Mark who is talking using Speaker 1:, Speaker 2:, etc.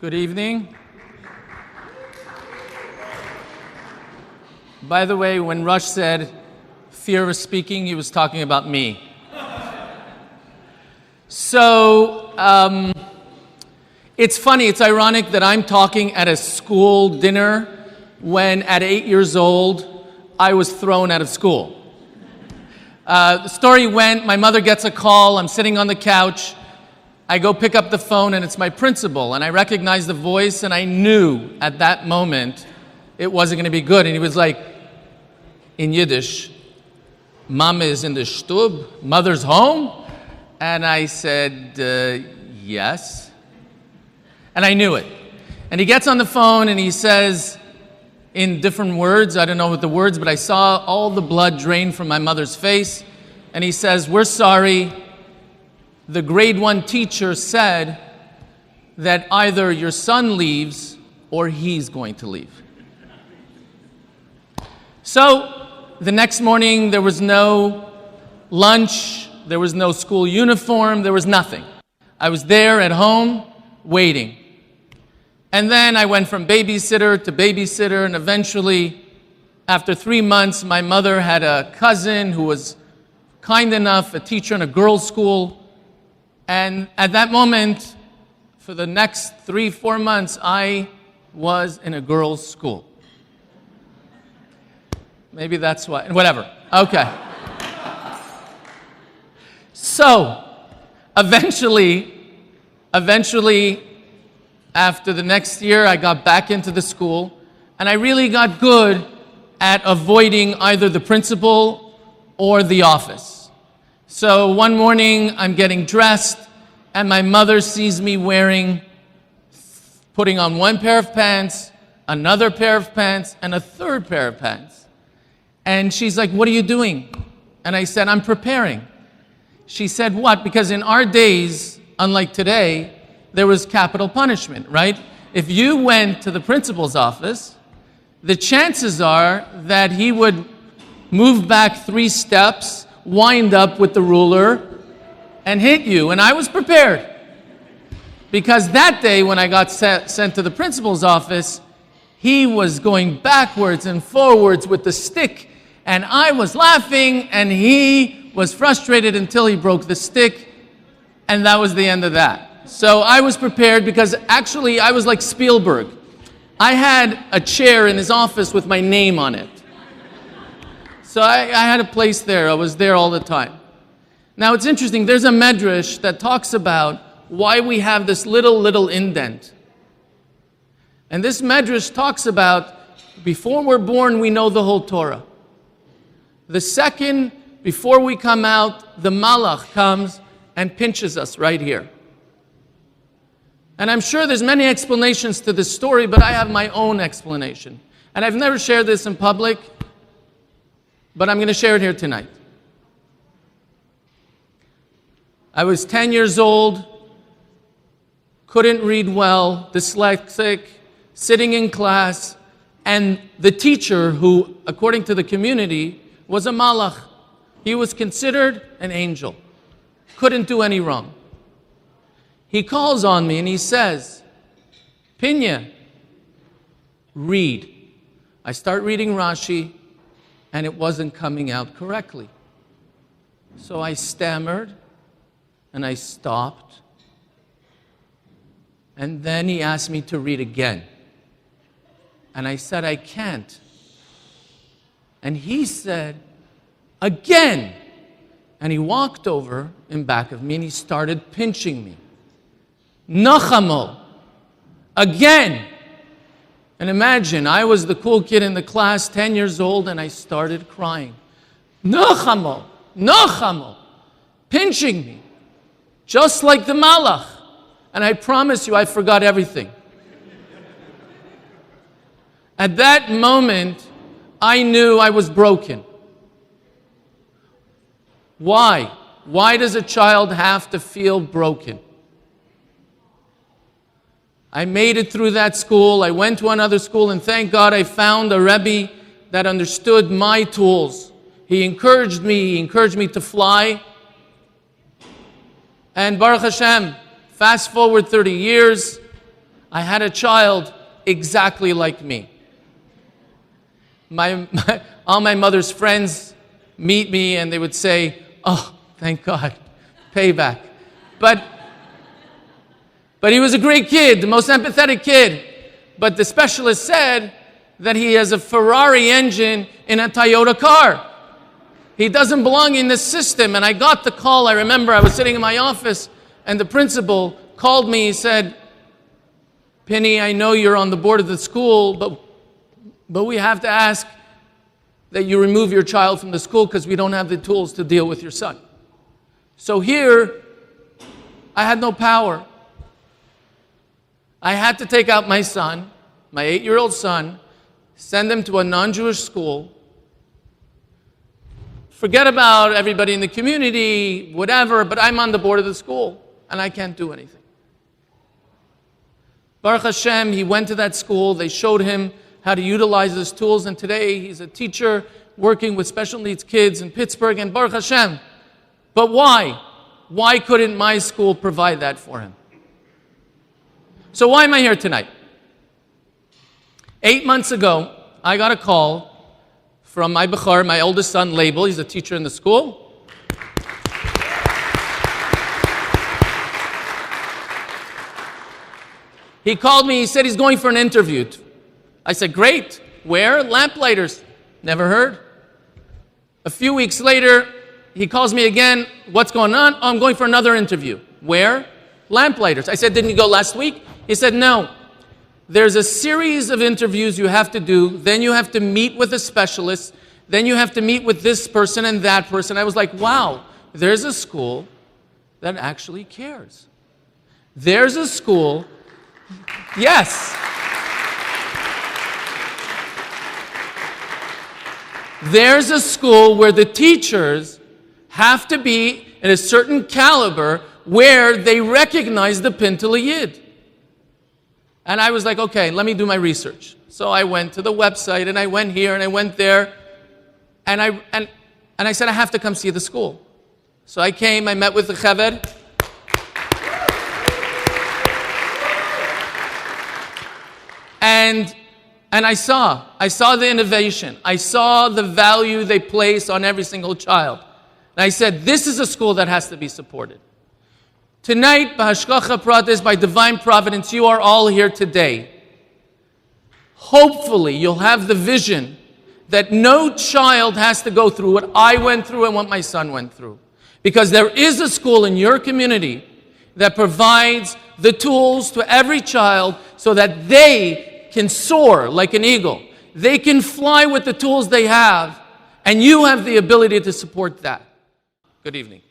Speaker 1: Good evening. By the way, when Rush said fear of speaking, he was talking about me. So, it's funny, it's ironic that I'm talking at a school dinner when at 8 years old, I was thrown out of school. The story went, my mother gets a call, I'm sitting on the couch, I go pick up the phone and it's my principal, and I recognize the voice and I knew at that moment it wasn't going to be good. And he was like, in Yiddish, Mama is in the shtub, mother's home? And I said, yes. And I knew it. And he gets on the phone and he says, in different words, I don't know what the words, but I saw all the blood drain from my mother's face. And he says, we're sorry. The grade 1 teacher said that either your son leaves or he's going to leave. So the next morning, there was no lunch, there was no school uniform, there was nothing. I was there at home waiting. And then I went from babysitter to babysitter, and eventually, after 3 months, my mother had a cousin who was kind enough, a teacher in a girls' school. And at that moment, for the next 3-4 months, I was in a girls' school. Maybe that's why, whatever. Okay. So, eventually, after the next year, I got back into the school, and I really got good at avoiding either the principal or the office. So one morning, I'm getting dressed, and my mother sees me putting on one pair of pants, another pair of pants, and a third pair of pants. And she's like, what are you doing? And I said, I'm preparing. She said, what? Because in our days, unlike today, there was capital punishment, right? If you went to the principal's office, the chances are that he would move back 3 steps, wind up with the ruler, and hit you. And I was prepared. Because that day when I got sent to the principal's office, he was going backwards and forwards with the stick, and I was laughing, and he was frustrated until he broke the stick, and that was the end of that. So I was prepared because actually I was like Spielberg. I had a chair in his office with my name on it. So I had a place there. I was there all the time. Now it's interesting. There's a medrash that talks about why we have this little indent. And this medrash talks about before we're born, we know the whole Torah. The second, before we come out, the malach comes and pinches us right here. And I'm sure there's many explanations to this story, but I have my own explanation. And I've never shared this in public, but I'm going to share it here tonight. I was 10 years old, couldn't read well, dyslexic, sitting in class, and the teacher, who, according to the community, was a malach. He was considered an angel. Couldn't do any wrong. He calls on me and he says, Pinny, read. I start reading Rashi, and it wasn't coming out correctly. So I stammered, and I stopped. And then he asked me to read again. And I said, I can't. And he said, again. And he walked over in back of me and he started pinching me. Nachamo. Again. And imagine, I was the cool kid in the class, 10 years old, and I started crying. Nachamo. Nachamo. Pinching me. Just like the malach. And I promise you, I forgot everything. At that moment, I knew I was broken. Why? Why does a child have to feel broken? I made it through that school. I went to another school, and thank God I found a Rebbie that understood my tools. He encouraged me to fly. And Baruch Hashem, fast forward 30 years, I had a child exactly like me. All my mother's friends meet me and they would say, oh, thank God, payback. But he was a great kid, the most empathetic kid. But the specialist said that he has a Ferrari engine in a Toyota car. He doesn't belong in this system. And I got the call. I remember I was sitting in my office and the principal called me. He said, Pinny, I know you're on the board of the school, but we have to ask that you remove your child from the school because we don't have the tools to deal with your son. So here, I had no power. I had to take out my son, my 8-year-old son, send him to a non-Jewish school. Forget about everybody in the community, whatever, but I'm on the board of the school, and I can't do anything. Baruch Hashem, he went to that school. They showed him how to utilize his tools, and today he's a teacher working with special needs kids in Pittsburgh, and Baruch Hashem. But why? Why couldn't my school provide that for him? So why am I here tonight? 8 months ago, I got a call from my Bechar, my oldest son, Leibel. He's a teacher in the school. He called me, he said he's going for an interview. I said, great. Where? Lamplighters. Never heard. A few weeks later, he calls me again. What's going on? Oh, I'm going for another interview. Where? Lamplighters. I said, didn't you go last week? He said, no. There's a series of interviews you have to do. Then you have to meet with a specialist. Then you have to meet with this person and that person. I was like, wow, there's a school that actually cares. There's a school, yes. There's a school where the teachers have to be at a certain caliber where they recognize the Pinteleh Yid. And I was like, okay, let me do my research. So I went to the website, and I went here, and I went there, and I said, I have to come see the school. So I came, I met with the Chaver. And I saw the innovation. I saw the value they place on every single child. And I said, this is a school that has to be supported. Tonight, b'hashgacha pratis, by divine providence, you are all here today. Hopefully, you'll have the vision that no child has to go through what I went through and what my son went through. Because there is a school in your community that provides the tools to every child so that they can soar like an eagle. They can fly with the tools they have, and you have the ability to support that. Good evening.